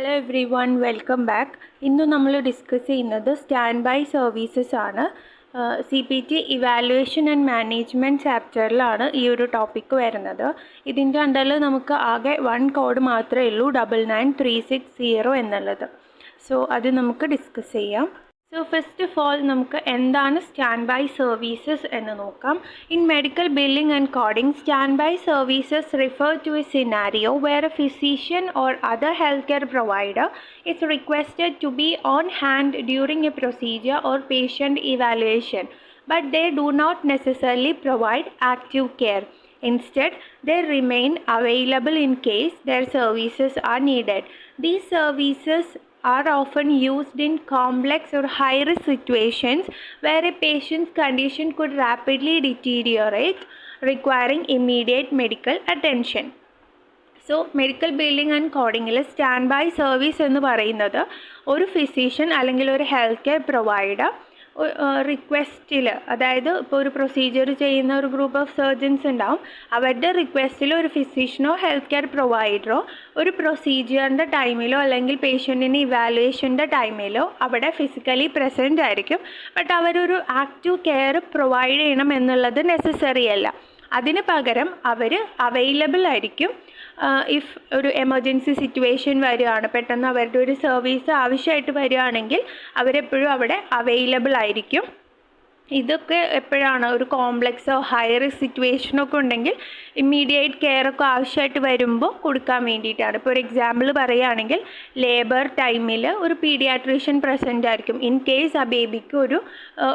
Hello every one, welcome back. ഇന്ന് നമ്മൾ discuss ചെയ്യുന്നത് സ്റ്റാൻഡ് ബൈ സർവീസസ് ആണ്. CPT ഇവാലുവേഷൻ ആൻഡ് മാനേജ്മെൻറ്റ് ചാപ്റ്ററിലാണ് ഈ ഒരു ടോപ്പിക്ക് വരുന്നത്. ഇതിൻ്റെ അണ്ടറിൽ നമുക്ക് ആകെ 1 കോഡ് മാത്രമേ ഉള്ളൂ, 99360 എന്നുള്ളത്. സോ അത് നമുക്ക് ഡിസ്കസ് ചെയ്യാം. So first of all, നമുക്ക് എന്താണ് സ്റ്റാൻഡ് ബൈ സർവീസസ് എന്ന് നോക്കാം. In medical billing and coding, standby services refer to a scenario where a physician or other healthcare provider is requested to be on hand during a procedure or patient evaluation, but they do not necessarily provide active care. Instead, they remain available in case their services are needed. These services are often used in complex or high-risk situations where a patient's condition could rapidly deteriorate, requiring immediate medical attention. So medical billing and കോഡിങ്ങിൽ stand by service എന്ന് പറയുന്നത് ഒരു physician അല്ലെങ്കിൽ ഒരു health care provider റിക്വസ്റ്റിൽ, അതായത് ഇപ്പോൾ ഒരു procedure ചെയ്യുന്ന ഒരു ഗ്രൂപ്പ് ഓഫ് സർജൻസ് ഉണ്ടാവും, അവരുടെ റിക്വസ്റ്റിൽ ഒരു ഫിസിഷ്യനോ ഹെൽത്ത് കെയർ പ്രൊവൈഡറോ ഒരു പ്രൊസീജിയറിൻ്റെ ടൈമിലോ അല്ലെങ്കിൽ പേഷ്യൻറ്റിന് ഇവാലുവേഷൻ്റെ ടൈമിലോ അവിടെ ഫിസിക്കലി പ്രസൻറ്റ് ആയിരിക്കും. ബട്ട് അവരൊരു ആക്റ്റീവ് കെയർ പ്രൊവൈഡ് ചെയ്യണം എന്നുള്ളത് നെസസറി അല്ല. അതിന് പകരം അവർ അവൈലബിൾ ആയിരിക്കും. ഇഫ് ഒരു എമർജൻസി സിറ്റുവേഷൻ വരികയാണ്, പെട്ടെന്ന് അവരുടെ ഒരു സർവീസ് ആവശ്യമായിട്ട് വരികയാണെങ്കിൽ അവരെപ്പോഴും അവിടെ അവൈലബിൾ ആയിരിക്കും. ഇതൊക്കെ എപ്പോഴാണ് ഒരു കോംപ്ലക്സോ ഹൈ റിസ്ക് സിറ്റുവേഷനൊക്കെ ഉണ്ടെങ്കിൽ ഇമ്മീഡിയറ്റ് കെയർ ഒക്കെ ആവശ്യമായിട്ട് വരുമ്പോൾ കൊടുക്കാൻ വേണ്ടിയിട്ടാണ്. ഇപ്പോൾ ഒരു എക്സാമ്പിൾ പറയുകയാണെങ്കിൽ ലേബർ ടൈമിൽ ഒരു പീഡിയാട്രീഷ്യൻ പ്രസൻ്റ് ആയിരിക്കും. ഇൻ കേസ് ആ ബേബിക്ക്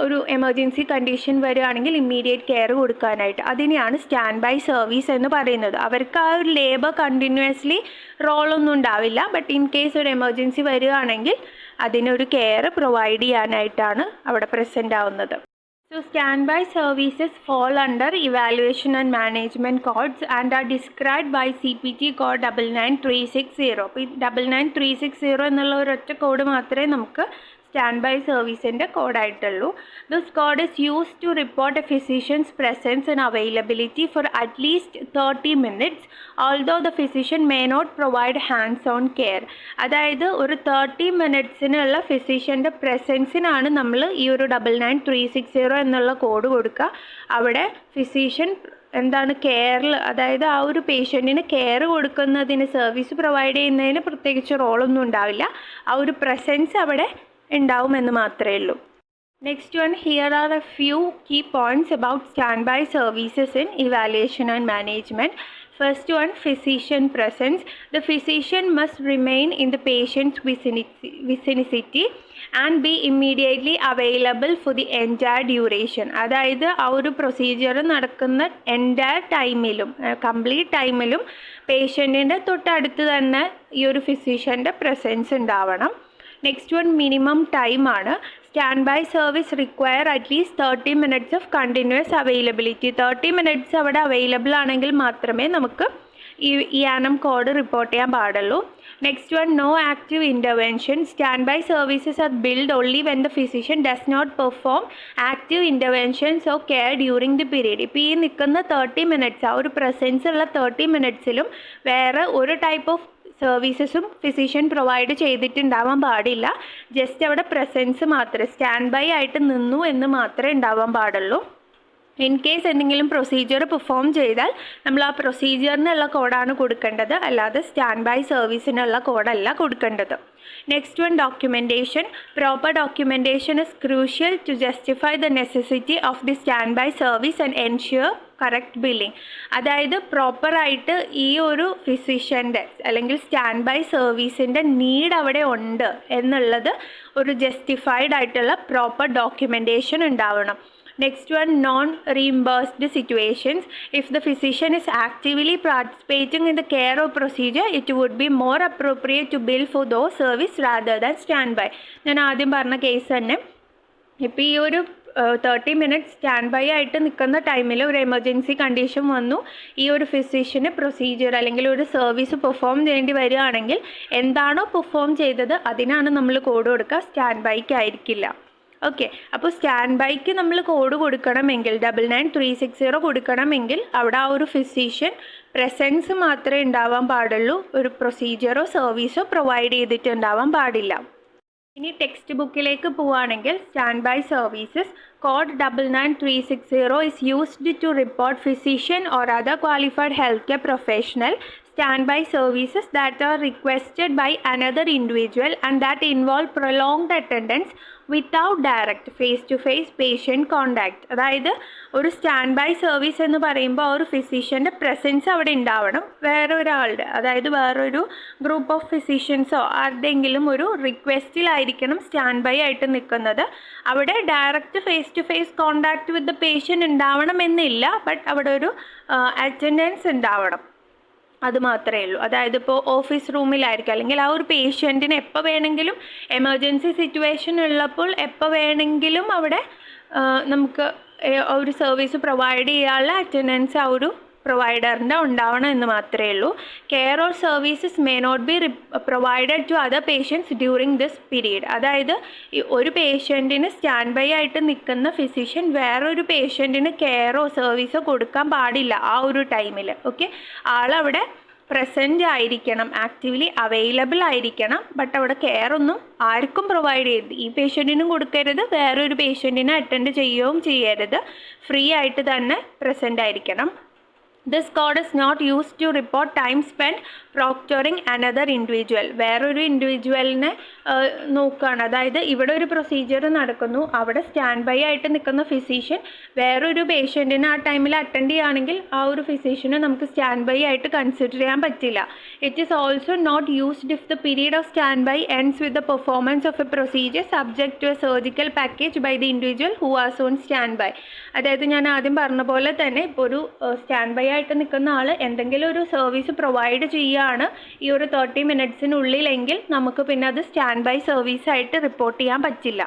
ഒരു എമർജൻസി കണ്ടീഷൻ വരികയാണെങ്കിൽ ഇമ്മീഡിയറ്റ് കെയർ കൊടുക്കാനായിട്ട്. അതിനെയാണ് സ്റ്റാൻഡ് ബൈ സർവീസ് എന്ന് പറയുന്നത്. അവർക്ക് ആ ഒരു ലേബർ കണ്ടിന്യൂസ്ലി റോളൊന്നും ഉണ്ടാവില്ല, ബട്ട് ഇൻ കേസ് ഒരു എമർജൻസി വരികയാണെങ്കിൽ അതിനൊരു കെയർ പ്രൊവൈഡ് ചെയ്യാനായിട്ടാണ് അവിടെ പ്രസൻ്റ് ആവുന്നത്. So standby services fall under evaluation and management codes and are described by CPT code 99360. അപ്പോൾ ഈ 99360 എന്നുള്ള ഒരൊറ്റ കോഡ് മാത്രമേ നമുക്ക് സ്റ്റാൻഡ് ബൈ സർവീസിൻ്റെ കോഡായിട്ടുള്ളൂ. This code is used to report a physician's presence and availability for at least 30 minutes, although the physician may not provide hands-on care. അതായത് ഒരു 30 minutesനുള്ള ഫിസിഷ്യൻ്റെ പ്രസൻസിനാണ് നമ്മൾ ഈ ഒരു 99360 എന്നുള്ള കോഡ് കൊടുക്കുക. അവിടെ ഫിസിഷ്യൻ എന്താണ് കെയറിൽ, അതായത് ആ ഒരു പേഷ്യൻറ്റിന് കെയർ കൊടുക്കുന്നതിന്, സർവീസ് പ്രൊവൈഡ് ചെയ്യുന്നതിന് പ്രത്യേകിച്ച് റോളൊന്നും ഉണ്ടാവില്ല. ആ ഒരു പ്രസൻസ് അവിടെ ഉണ്ടാവുമെന്ന് മാത്രമേ ഉള്ളൂ. Next one, here are a few key points about standby services in evaluation and management. First one, physician presence. The physician must remain in the patient's vicinity and be immediately available for the entire duration. അതായത് ആ ഒരു procedure നടക്കുന്ന entire ടൈമിലും, complete ടൈമിലും പേഷ്യൻറ്റിൻ്റെ തൊട്ടടുത്ത് തന്നെ ഈ ഒരു ഫിസിഷ്യൻ്റെ പ്രസൻസ് ഉണ്ടാവണം. നെക്സ്റ്റ് വൺ, മിനിമം ടൈമാണ്. Stand by service require at least 30 minutes of continuous availability. 30 minutes അവിടെ അവൈലബിൾ ആണെങ്കിൽ മാത്രമേ നമുക്ക് ഈ ആനം കോഡ് റിപ്പോർട്ട് ചെയ്യാൻ പാടുള്ളൂ. Next one, no active intervention. Stand by services are build only when the physician does not perform active interventions or care during the period. ഇപ്പോൾ ഈ നിൽക്കുന്ന 30 minutes, ആ ഒരു പ്രസൻസ് ഉള്ള 30 minutesലും വേറെ ഒരു ടൈപ്പ് ഓഫ് സർവീസസും ഫിസിഷ്യൻ പ്രൊവൈഡ് ചെയ്തിട്ടുണ്ടാവാൻ പാടില്ല. ജസ്റ്റ് അവിടെ പ്രസൻസ് മാത്രമേ, സ്റ്റാൻഡ് ബൈ ആയിട്ട് നിന്നു എന്ന് മാത്രമേ ഉണ്ടാവാൻ പാടുള്ളൂ. ഇൻ കേസ് എന്തെങ്കിലും പ്രൊസീജിയർ പെർഫോം ചെയ്താൽ നമ്മൾ ആ പ്രൊസീജിയറിനുള്ള കോഡാണ് കൊടുക്കേണ്ടത്, അല്ലാതെ സ്റ്റാൻഡ് ബൈ സർവീസിനുള്ള കോഡല്ല കൊടുക്കേണ്ടത്. Next one, documentation. Proper documentation is crucial to justify the necessity of the stand by service and ensure correct billing. അതായത് പ്രോപ്പറായിട്ട് ഈ ഒരു ഫിസിഷ്യൻ്റെ അല്ലെങ്കിൽ സ്റ്റാൻഡ് ബൈ സർവീസിൻ്റെ നീഡ് അവിടെ ഉണ്ട് എന്നുള്ളത് ഒരു ജസ്റ്റിഫൈഡ് ആയിട്ടുള്ള പ്രോപ്പർ ഡോക്യുമെൻറ്റേഷൻ ഉണ്ടാവണം. Next one, non-reimbursed situations. If the physician is actively participating in the care or procedure, it would be more appropriate to bill for those service rather than standby. ഞാൻ ആദ്യം പറഞ്ഞ case തന്നെ, ഇപ്പോൾ ഈ ഒരു 30 minutes stand by ആയിട്ട് നിൽക്കുന്ന ടൈമിൽ ഒരു എമർജൻസി കണ്ടീഷൻ വന്നു, ഈ ഒരു ഫിസിഷ്യന് പ്രൊസീജിയർ അല്ലെങ്കിൽ ഒരു സർവീസ് പെർഫോം ചെയ്യേണ്ടി വരികയാണെങ്കിൽ എന്താണോ പെർഫോം ചെയ്തത് അതിനാണ് നമ്മൾ കോഡ് കൊടുക്കുക, സ്റ്റാൻഡ് ബൈക്ക് ആയിരിക്കില്ല. ഓക്കെ, അപ്പോൾ സ്റ്റാൻഡ് ബൈക്ക് നമ്മൾ കോഡ് കൊടുക്കണമെങ്കിൽ 99360 കൊടുക്കണമെങ്കിൽ അവിടെ ആ ഒരു ഫിസിഷ്യൻ പ്രസൻസ് മാത്രമേ ഉണ്ടാവാൻ പാടുള്ളൂ, ഒരു പ്രൊസീജിയറോ സർവീസോ പ്രൊവൈഡ് ചെയ്തിട്ടുണ്ടാവാൻ പാടില്ല. ഇനി ടെക്സ്റ്റ് ബുക്കിലേക്ക് പോവുകയാണെങ്കിൽ stand by services code 99360 is used to report physician or other qualified healthcare professional standby services that are requested by another individual and that involve prolonged attendance without direct face-to-face patient contact. അതായത് ഒരു stand by service എന്ന് പറയുമ്പോൾ ഒരു ഫിസിഷ്യൻ്റെ presence അവിടെ ഉണ്ടാവണം, വേറൊരാളുടെ, അതായത് വേറൊരു ഗ്രൂപ്പ് ഓഫ് ഫിസിഷ്യൻസോ ആരുടെയെങ്കിലും ഒരു റിക്വസ്റ്റിലായിരിക്കണം സ്റ്റാൻഡ് ബൈ ആയിട്ട് നിൽക്കുന്നത്. അവിടെ direct face to face contact with the patient ഉണ്ടാവണമെന്നില്ല, ബട്ട് അവിടെ ഒരു അറ്റൻഡൻസ് ഉണ്ടാവണം, അത് മാത്രമേ ഉള്ളൂ. അതായത് ഇപ്പോൾ ഓഫീസ് റൂമിലായിരിക്കും, അല്ലെങ്കിൽ ആ ഒരു പേഷ്യൻറ്റിന് എപ്പോൾ വേണമെങ്കിലും എമർജൻസി സിറ്റുവേഷൻ ഉള്ളപ്പോൾ എപ്പോൾ വേണമെങ്കിലും അവിടെ നമുക്ക് ഒരു സർവീസ് പ്രൊവൈഡ് ചെയ്യാനുള്ള അറ്റൻഡൻസ് ആ ഒരു പ്രൊവൈഡറിൻ്റെ ഉണ്ടാവണം എന്ന് മാത്രമേ ഉള്ളൂ. Care or services may not be provided to other patients during this period. അതായത് ഒരു പേഷ്യൻറ്റിന് സ്റ്റാൻഡ് ബൈ ആയിട്ട് നിൽക്കുന്ന ഫിസിഷ്യൻ വേറൊരു പേഷ്യൻറ്റിന് കെയറോ സർവീസോ കൊടുക്കാൻ പാടില്ല ആ ഒരു ടൈമിൽ. ഓക്കെ, ആളവിടെ പ്രസൻ്റ് ആയിരിക്കണം, ആക്റ്റീവ്ലി അവൈലബിൾ ആയിരിക്കണം, ബട്ട് അവിടെ കെയർ ഒന്നും ആർക്കും പ്രൊവൈഡ് ചെയ്യരുത്. ഈ പേഷ്യൻറ്റിനും കൊടുക്കരുത്, വേറൊരു പേഷ്യൻറ്റിനെ അറ്റൻഡ് ചെയ്യുകയും ചെയ്യരുത്, ഫ്രീ ആയിട്ട് തന്നെ പ്രസൻ്റ് ആയിരിക്കണം. This code is not used to report time spent proctoring another individual. വേറൊരു ഇൻഡിവിജ്വലിനെ നോക്കുകയാണ്, അതായത് ഇവിടെ ഒരു പ്രൊസീജിയർ നടക്കുന്നു, അവിടെ സ്റ്റാൻഡ് ബൈ ആയിട്ട് നിൽക്കുന്ന ഫിസിഷ്യൻ വേറൊരു പേഷ്യൻറ്റിനെ ആ ടൈമിൽ അറ്റൻഡ് ചെയ്യുകയാണെങ്കിൽ ആ ഒരു ഫിസിഷ്യനെ നമുക്ക് സ്റ്റാൻഡ് ബൈ ആയിട്ട് കൺസിഡർ ചെയ്യാൻ പറ്റില്ല. It is also not used if the period of stand by ends with the performance of a procedure subject to a surgical package by the individual who was on stand by. അതായത് ഞാൻ ആദ്യം പറഞ്ഞ പോലെ തന്നെ ഇപ്പോൾ ഒരു stand by ആയിട്ട് നിൽക്കുന്ന ആൾ എന്തെങ്കിലും ഒരു സർവീസ് പ്രൊവൈഡ് ചെയ്യുകയാണ് ഈ ഒരു 30 മിനിറ്റ്സിനുള്ളിലെങ്കിൽ നമുക്ക് പിന്നെ അത് സ്റ്റാൻഡ് ബൈ സർവീസായിട്ട് റിപ്പോർട്ട് ചെയ്യാൻ പറ്റില്ല.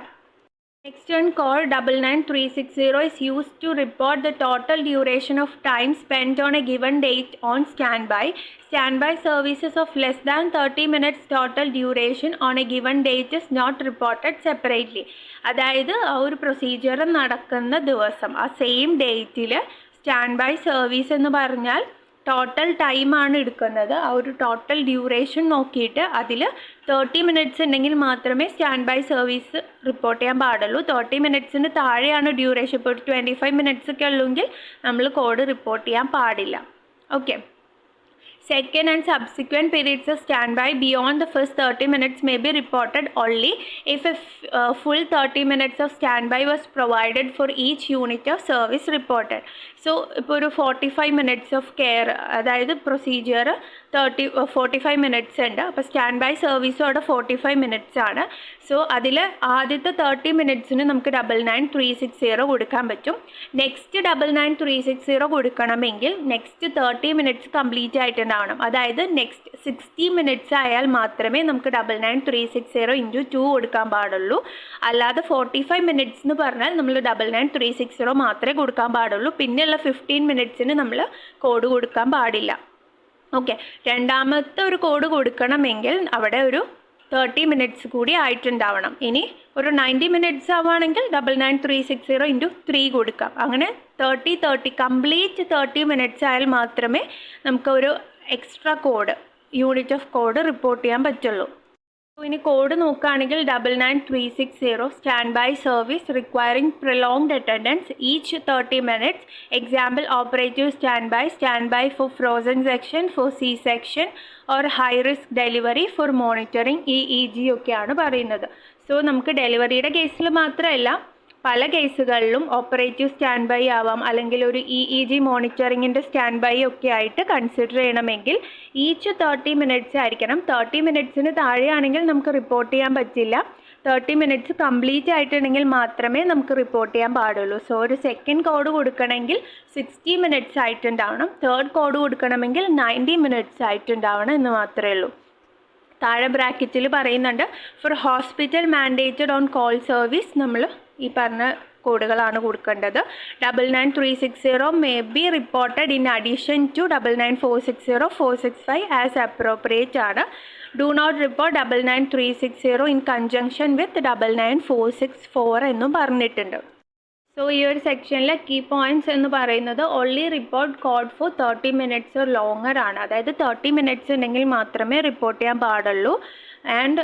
Next one, code 99360 is used to report the total duration of time spent on a given date on standby. Standby services of less than 30 minutes total duration on a given date is not reported separately. അതായത് ആ ഒരു procedure നടക്കുന്ന ദിവസം ആ same ഡേറ്റിൽ stand by service എന്ന് പറഞ്ഞാൽ total ടൈമാണ് എടുക്കുന്നത്. ആ ഒരു ടോട്ടൽ ഡ്യൂറേഷൻ നോക്കിയിട്ട് അതിൽ 30 മിനിറ്റ്സ് ഉണ്ടെങ്കിൽ മാത്രമേ സ്റ്റാൻഡ് ബൈ സർവീസ് റിപ്പോർട്ട് ചെയ്യാൻ പാടുള്ളൂ. 30 മിനിറ്റ്സിന് താഴെയാണ് ഡ്യൂറേഷൻ, ഇപ്പോൾ 25 മിനിറ്റ്സ് ഒക്കെ ഉള്ളെങ്കിൽ നമ്മൾ കോഡ് റിപ്പോർട്ട് ചെയ്യാൻ പാടില്ല. Okay, second and subsequent periods of standby beyond the first 30 minutes may be reported only if a full 30 minutes of standby was provided for each unit of service reported. So ഇപ്പോൾ ഒരു 45 minutes of care, അതായത് procedure 45 minutes ഉണ്ട്, അപ്പോൾ stand by സർവീസും അവിടെ 45 minutes ആണ്. So അതിൽ ആദ്യത്തെ 30 മിനിറ്റ്സിന് നമുക്ക് 99360 കൊടുക്കാൻ പറ്റും. നെക്സ്റ്റ് 99360 കൊടുക്കണമെങ്കിൽ നെക്സ്റ്റ് 30 മിനിറ്റ്സ് കംപ്ലീറ്റ് ആയിട്ടുണ്ടാവണം. അതായത് നെക്സ്റ്റ് 60 മിനിറ്റ്സ് ആയാൽ മാത്രമേ നമുക്ക് 99360 × 2 കൊടുക്കാൻ പാടുള്ളൂ. അല്ലാതെ 45 മിനിറ്റ്സ് എന്ന് പറഞ്ഞാൽ നമ്മൾ 99360 മാത്രമേ കൊടുക്കാൻ പാടുള്ളൂ. പിന്നെയുള്ള 15 മിനിറ്റ്സിന് നമ്മൾ കോഡ് കൊടുക്കാൻ പാടില്ല. ഓക്കെ, രണ്ടാമത്തെ ഒരു കോഡ് കൊടുക്കണമെങ്കിൽ അവിടെ ഒരു 30 മിനിറ്റ്സ് കൂടി ആയിട്ടുണ്ടാവണം. ഇനി ഒരു 90 മിനിറ്റ്സ് ആവുകയാണെങ്കിൽ 99360 × 3 കൊടുക്കാം. അങ്ങനെ 30 കംപ്ലീറ്റ് 30 മിനിറ്റ്സ് ആയാൽ മാത്രമേ നമുക്ക് ഒരു extra code, unit of code report ചെയ്യാൻ പറ്റുള്ളൂ. ഇനി കോഡ് നോക്കുകയാണെങ്കിൽ 99360 stand by service requiring prolonged attendance each 30 minutes. Example operative stand by for frozen section, for C section or high risk delivery, for monitoring EEG ഒക്കെയാണ് പറയുന്നത്. So നമുക്ക് ഡെലിവറിയുടെ കേസിൽ മാത്രമല്ല പല കേസുകളിലും ഓപ്പറേറ്റീവ് സ്റ്റാൻഡ് ബൈ ആവാം, അല്ലെങ്കിൽ ഒരു EEG മോണിറ്ററിങ്ങിൻ്റെ സ്റ്റാൻഡ് ബൈ ഒക്കെ ആയിട്ട് കൺസിഡർ ചെയ്യണമെങ്കിൽ ഈച്ച് 30 മിനിറ്റ്സ് ആയിരിക്കണം. 30 മിനിറ്റ്സിന് താഴെയാണെങ്കിൽ നമുക്ക് റിപ്പോർട്ട് ചെയ്യാൻ പറ്റില്ല. 30 മിനിറ്റ്സ് കംപ്ലീറ്റ് ആയിട്ടുണ്ടെങ്കിൽ മാത്രമേ നമുക്ക് റിപ്പോർട്ട് ചെയ്യാൻ പാടുള്ളൂ. സോ ഒരു സെക്കൻഡ് കോഡ് കൊടുക്കണമെങ്കിൽ 60 മിനിറ്റ്സ് ആയിട്ടുണ്ടാവണം. തേർഡ് കോഡ് കൊടുക്കണമെങ്കിൽ 90 മിനിറ്റ്സ് ആയിട്ടുണ്ടാവണം എന്ന് മാത്രമേ ഉള്ളൂ. താഴെ ബ്രാക്കറ്റിൽ പറയുന്നുണ്ട് for hospital mandated on call service നമ്മൾ ഈ പറഞ്ഞ കോഡുകളാണ് കൊടുക്കേണ്ടത്. 99360 may be reported in addition to 99460 465 as appropriate ആണ്. Do not report 99360 in conjunction with 99464 എന്നും പറഞ്ഞിട്ടുണ്ട്. സോ ഈ ഒരു സെക്ഷനിലെ കീ പോയിന്റ്സ് എന്ന് പറയുന്നത് only report code for 30 minutes longer ആണ്. അതായത് 30 മിനിറ്റ്സ് ഉണ്ടെങ്കിൽ മാത്രമേ റിപ്പോർട്ട് ചെയ്യാൻ പാടുള്ളൂ. And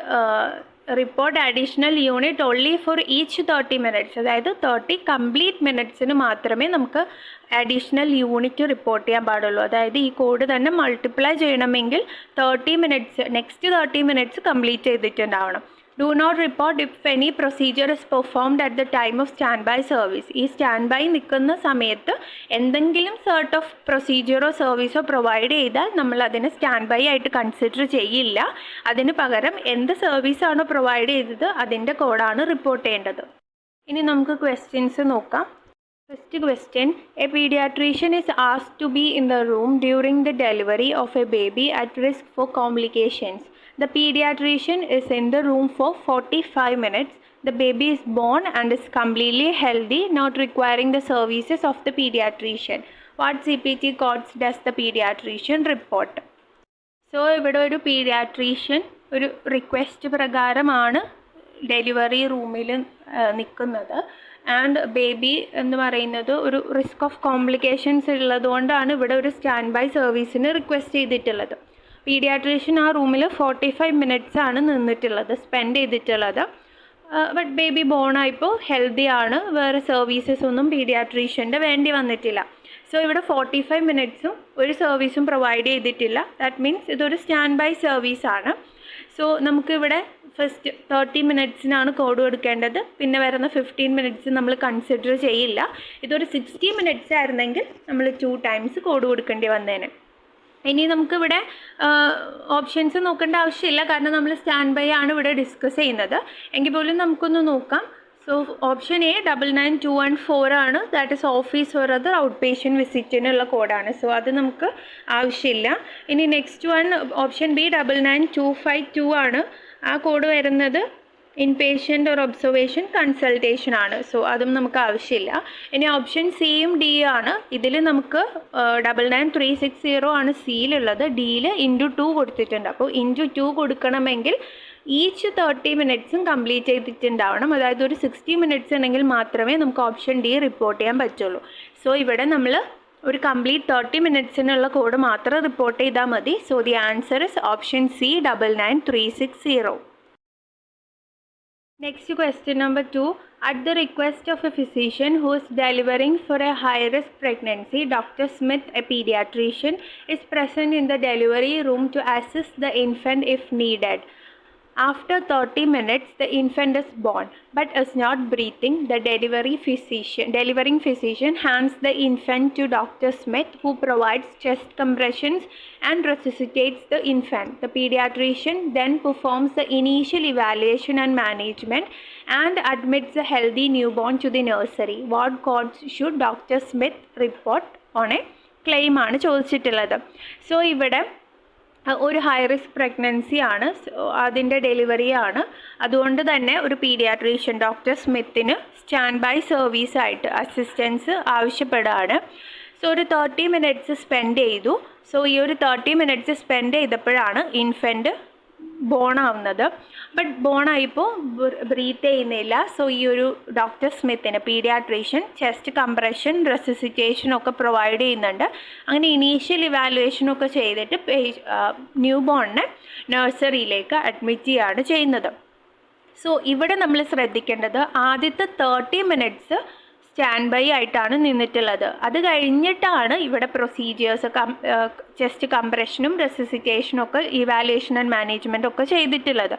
report additional unit only for each 30 minutes. അതായത് 30 കംപ്ലീറ്റ് മിനിറ്റ്സിന് മാത്രമേ നമുക്ക് അഡീഷണൽ യൂണിറ്റ് റിപ്പോർട്ട് ചെയ്യാൻ പാടുള്ളൂ. അതായത് ഈ കോഡ് തന്നെ മൾട്ടിപ്ലൈ ചെയ്യണമെങ്കിൽ 30 മിനിറ്റ്സ് നെക്സ്റ്റ് 30 മിനിറ്റ്സ് കംപ്ലീറ്റ് ചെയ്തിട്ടുണ്ടാവണം. Do not report if any procedure is performed at the time of stand by service. ഈ സ്റ്റാൻഡ് ബൈ നിൽക്കുന്ന സമയത്ത് എന്തെങ്കിലും സോർട്ട് ഓഫ് പ്രൊസീജിയറോ സർവീസോ പ്രൊവൈഡ് ചെയ്താൽ നമ്മൾ അതിനെ സ്റ്റാൻഡ് ബൈ ആയിട്ട് കൺസിഡർ ചെയ്യില്ല. അതിന് പകരം എന്ത് സർവീസാണോ പ്രൊവൈഡ് ചെയ്തത് അതിൻ്റെ കോഡാണ് റിപ്പോർട്ട് ചെയ്യേണ്ടത്. ഇനി നമുക്ക് ക്വസ്റ്റ്യൻസ് നോക്കാം. First question, a pediatrician is asked to be in the room during the delivery of a baby at risk for complications. The pediatrician is in the room for 45 minutes. The baby is born and is completely healthy, not requiring the services of the pediatrician. What CPT codes does the pediatrician report? So, ഇവിടെ ഒരു paediatrician ഒരു request പ്രകാരമാണ് delivery റൂമിൽ നിൽക്കുന്നത്. And baby എന്ന് പറയുന്നത് ഒരു risk of complications ഉള്ളതുകൊണ്ടാണ് ഇവിടെ ഒരു സ്റ്റാൻഡ് ബൈ സർവീസിന് റിക്വസ്റ്റ് ചെയ്തിട്ടുള്ളത്. പീഡിയാട്രീഷ്യൻ ആ റൂമിൽ 45 മിനിറ്റ്സ് ആണ് നിന്നിട്ടുള്ളത്, സ്പെൻഡ് ചെയ്തിട്ടുള്ളത്. ബട്ട് ബേബി ബോണായപ്പോൾ ഹെൽത്തി ആണ്, വേറെ സർവീസസ് ഒന്നും പീഡിയാട്രീഷ്യൻ്റെ വേണ്ടി വന്നിട്ടില്ല. സോ ഇവിടെ 45 മിനിറ്റ്സും ഒരു സർവീസും പ്രൊവൈഡ് ചെയ്തിട്ടില്ല. ദാറ്റ് മീൻസ് ഇതൊരു സ്റ്റാൻഡ് ബൈ സർവീസാണ്. സോ നമുക്കിവിടെ ഫസ്റ്റ് 30 മിനിറ്റ്സിനാണ് കോഡ് കൊടുക്കേണ്ടത്. പിന്നെ വരുന്ന 15 മിനിറ്റ്സ് നമ്മൾ കൺസിഡർ ചെയ്യില്ല. ഇതൊരു 60 മിനിറ്റ്സ് ആയിരുന്നെങ്കിൽ നമ്മൾ 2 ടൈംസ് കോഡ് കൊടുക്കേണ്ടി വന്നേനെ. ഇനി നമുക്കിവിടെ ഓപ്ഷൻസ് നോക്കേണ്ട ആവശ്യമില്ല, കാരണം നമ്മൾ സ്റ്റാൻഡ് ബൈ ആണ് ഇവിടെ ഡിസ്കസ് ചെയ്യുന്നത്. എങ്കിൽ പോലും നമുക്കൊന്ന് നോക്കാം. സോ ഓപ്ഷൻ എ 99214 ആണ്. That is office or other outpatient വിസിറ്റിനുള്ള കോഡാണ്. സോ അത് നമുക്ക് ആവശ്യമില്ല. ഇനി നെക്സ്റ്റ് വൺ ഓപ്ഷൻ ബി 99252 ആണ്. ആ കോഡ് വരുന്നത് in patient or observation consultation ആണ്. സോ അതും നമുക്ക് ആവശ്യമില്ല. ഇനി ഓപ്ഷൻ സിയും ഡി ആണ്. ഇതിൽ നമുക്ക് 99360 ആണ് സിയിലുള്ളത്. ഡിയിൽ × 2 കൊടുത്തിട്ടുണ്ട്. അപ്പോൾ × 2 കൊടുക്കണമെങ്കിൽ ഈച്ച് 30 മിനിറ്റ്സും കംപ്ലീറ്റ് ചെയ്തിട്ടുണ്ടാവണം. അതായത് ഒരു 60 മിനിറ്റ്സ് ഉണ്ടെങ്കിൽ മാത്രമേ നമുക്ക് ഓപ്ഷൻ ഡി റിപ്പോർട്ട് ചെയ്യാൻ പറ്റുള്ളൂ. സോ ഇവിടെ നമ്മൾ ഒരു കംപ്ലീറ്റ് 30 മിനിറ്റ്സിനുള്ള കോഡ് മാത്രം റിപ്പോർട്ട് ചെയ്താൽ മതി. So the answer is option C 99360. Next question number 2. At the request of a physician who is delivering for a high-risk pregnancy, Dr. Smith, a pediatrician, is present in the delivery room to assist the infant if needed. After 30 minutes, the infant is born but is not breathing. The delivering physician hands the infant to Dr. Smith, who provides chest compressions and resuscitates the infant. The pediatrician then performs the initial evaluation and management and admits the healthy newborn to the nursery. What codes should Dr. Smith report on a claim ആണ് ചോദിച്ചിട്ടുള്ളത്. So ഇവിടെ ഒരു high risk pregnancy ആണ്, അതിൻ്റെ delivery ആണ്. അതുകൊണ്ട് തന്നെ ഒരു പീഡിയാട്രീഷ്യൻ ഡോക്ടർ സ്മിത്തിന് സ്റ്റാൻഡ് ബൈ സർവീസായിട്ട് അസിസ്റ്റൻസ് ആവശ്യപ്പെടുകയാണ്. സോ ഒരു 30 മിനിറ്റ്സ് സ്പെൻഡ് ചെയ്തു. സോ ഈ ഒരു 30 മിനിറ്റ്സ് സ്പെൻഡ് ചെയ്തപ്പോഴാണ് ഇൻഫൻറ്റ് ബോൺ ആവുന്നത്. ബട്ട് ബോൺ ആയിപ്പോൾ ബ്രീത്ത് ചെയ്യുന്നില്ല. സോ ഈ ഒരു ഡോക്ടർ സ്മിത്തിന് പീഡിയാട്രീഷ്യൻ ചെസ്റ്റ് കംപ്രഷൻ റെസിസിറ്റേഷനൊക്കെ പ്രൊവൈഡ് ചെയ്യുന്നുണ്ട്. അങ്ങനെ ഇനീഷ്യൽ ഇവാലുവേഷനൊക്കെ ചെയ്തിട്ട് ന്യൂ ബോണിനെ നഴ്സറിയിലേക്ക് അഡ്മിറ്റ് ചെയ്യുകയാണ് ചെയ്യുന്നത്. സോ ഇവിടെ നമ്മൾ ശ്രദ്ധിക്കേണ്ടത് ആദ്യത്തെ 30 മിനിറ്റ്സ് സ്റ്റാൻഡ് ബൈ ആയിട്ടാണ് നിന്നിട്ടുള്ളത്. അത് കഴിഞ്ഞിട്ടാണ് ഇവിടെ പ്രൊസീജിയേഴ്സ് ചെസ്റ്റ് കംപ്രഷനും റെസിസിറ്റേഷനും ഒക്കെ ഇവാലുവേഷൻ ആൻഡ് മാനേജ്മെൻറ്റ് ഒക്കെ ചെയ്തിട്ടുള്ളത്.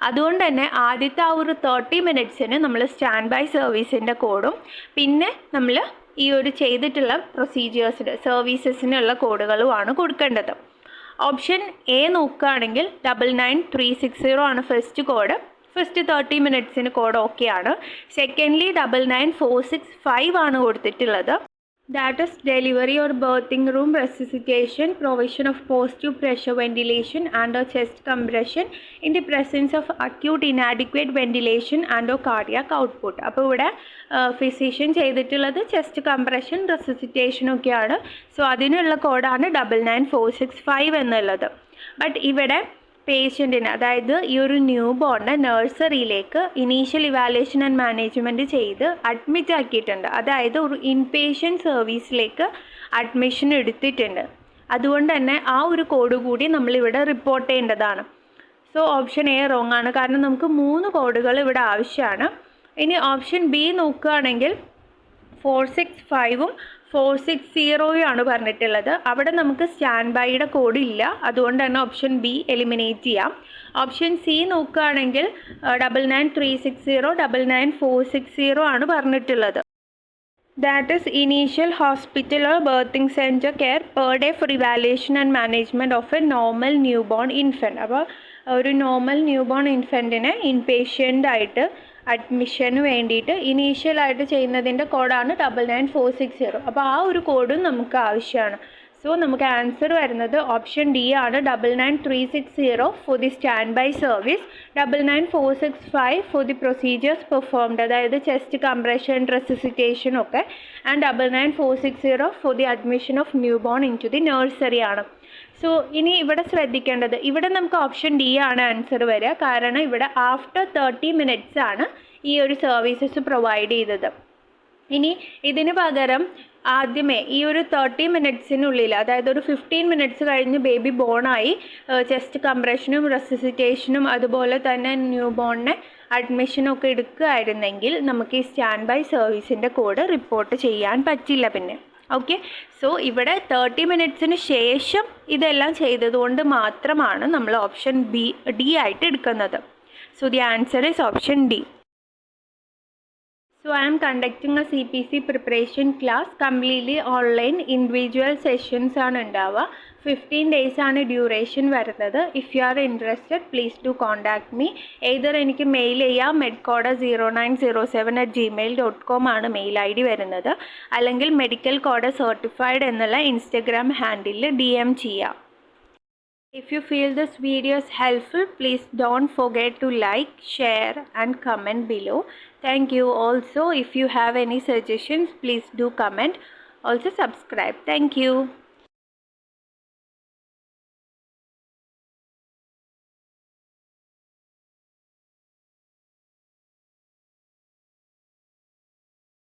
അതുകൊണ്ട് തന്നെ ആദ്യത്തെ ആ ഒരു 30 മിനിറ്റ്സിന് നമ്മൾ സ്റ്റാൻഡ് ബൈ സർവീസിൻ്റെ കോഡും പിന്നെ നമ്മൾ ഈ ഒരു ചെയ്തിട്ടുള്ള പ്രൊസീജിയേഴ്സിന് സർവീസസിനുള്ള കോഡുകളുമാണ് കൊടുക്കേണ്ടത്. ഓപ്ഷൻ എ നോക്കുകയാണെങ്കിൽ 99360 ആണ് ഫസ്റ്റ് കോഡ്. ഫസ്റ്റ് 30 മിനിറ്റ്സിന് കോഡ് ഓക്കെ ആണ്. സെക്കൻഡ്ലി 99465 ആണ് കൊടുത്തിട്ടുള്ളത്. That is delivery or birthing room resuscitation, provision of positive pressure ventilation and or chest compression in the presence of acute inadequate ventilation and or cardiac output. അപ്പോൾ ഇവിടെ physician ചെയ്തിട്ടുള്ളത് chest compression റെസിസിറ്റേഷനൊക്കെയാണ്. So അതിനുള്ള കോഡാണ് 99465 എന്നുള്ളത്. But ഇവിടെ പേഷ്യൻറ്റിന്, അതായത് ഈ ഒരു ന്യൂ ബോർണിനെ നഴ്സറിയിലേക്ക് ഇനീഷ്യൽ ഇവാലുവേഷൻ ആൻഡ് മാനേജ്മെൻറ്റ് ചെയ്ത് അഡ്മിറ്റ് ആക്കിയിട്ടുണ്ട്. അതായത് ഒരു ഇൻപേഷ്യൻറ്റ് സർവീസിലേക്ക് അഡ്മിഷൻ എടുത്തിട്ടുണ്ട്. അതുകൊണ്ട് തന്നെ ആ ഒരു കോഡ് കൂടി നമ്മളിവിടെ റിപ്പോർട്ട് ചെയ്യേണ്ടതാണ്. സോ ഓപ്ഷൻ എ റോങ് ആണ്, കാരണം നമുക്ക് 3 കോഡുകൾ ഇവിടെ ആവശ്യമാണ്. ഇനി ഓപ്ഷൻ ബി നോക്കുകയാണെങ്കിൽ 465-ഉം 460-യും പറഞ്ഞിട്ടുള്ളത്. അവിടെ നമുക്ക് സ്റ്റാൻഡ് ബൈയുടെ കോഡ് ഇല്ല, അതുകൊണ്ട് തന്നെ ഓപ്ഷൻ ബി എലിമിനേറ്റ് ചെയ്യാം. ഓപ്ഷൻ സി നോക്കുകയാണെങ്കിൽ 99360 99460 ആണ് പറഞ്ഞിട്ടുള്ളത്. That is initial hospital or birthing centre care per day for evaluation and management of a normal new born infant. അപ്പോൾ ഒരു നോർമൽ ന്യൂ ബോൺ ഇൻഫൻറ്റിനെ ഇൻപേഷ്യൻ്റായിട്ട് അഡ്മിഷന് വേണ്ടിയിട്ട് ഇനീഷ്യലായിട്ട് ചെയ്യുന്നതിൻ്റെ കോഡാണ് 99460. അപ്പോൾ ആ ഒരു കോഡും നമുക്ക് ആവശ്യമാണ്. സോ നമുക്ക് ആൻസർ വരുന്നത് ഓപ്ഷൻ ഡി ആണ്, 99360 for the stand by service, 99465 for the procedures performed, അതായത് ചെസ്റ്റ് കംപ്രഷൻ, റെസിസിറ്റേഷൻ ഒക്കെ, and 99460 for the admission of new born into the nursery ആണ്. സോ ഇനി ഇവിടെ ശ്രദ്ധിക്കേണ്ടത്, ഇവിടെ നമുക്ക് ഓപ്ഷൻ ഡി ആണ് ആൻസർ വരിക, കാരണം ഇവിടെ ആഫ്റ്റർ 30 minutes ആണ് ഈ ഒരു സർവീസസ് പ്രൊവൈഡ് ചെയ്തത്. ഇനി ഇതിന് പകരം ആദ്യമേ ഈ ഒരു 30 minutesനുള്ളിൽ, അതായത് ഒരു 15 minutes കഴിഞ്ഞ് ബേബി ബോണായി ചെസ്റ്റ് കംപ്രഷനും റെസിസിറ്റേഷനും അതുപോലെ തന്നെ ന്യൂ ബോണിനെ അഡ്മിഷനും ഒക്കെ എടുക്കുകയായിരുന്നെങ്കിൽ നമുക്ക് ഈ സ്റ്റാൻഡ് ബൈ സർവീസിൻ്റെ കോഡ് റിപ്പോർട്ട് ചെയ്യാൻ പറ്റില്ല പിന്നെ. ഓക്കെ, സോ ഇവിടെ 30 minutesന് ശേഷം ഇതെല്ലാം ചെയ്തതുകൊണ്ട് മാത്രമാണ് നമ്മൾ ഓപ്ഷൻ ഡി ആയിട്ട് എടുക്കുന്നത്. So the answer is option D. So I am conducting a CPC preparation class completely online. Individual sessions ആണ് ഉണ്ടാവുക. 15 days ആണ് ഡ്യൂറേഷൻ വരുന്നത്. If you are interested please do contact me. Either എനിക്ക് mail ചെയ്യാം, medcoda0907@gmail.com ആണ് mail ID വരുന്നത്, അല്ലെങ്കിൽ medical code certified എന്നുള്ള ഇൻസ്റ്റഗ്രാം ഹാൻഡിലിൽ DM ചെയ്യാം. If you feel this video is helpful, please don't forget to like, share and comment below. Thank you. Also, if you have any suggestions, please do comment. Also subscribe. Thank you.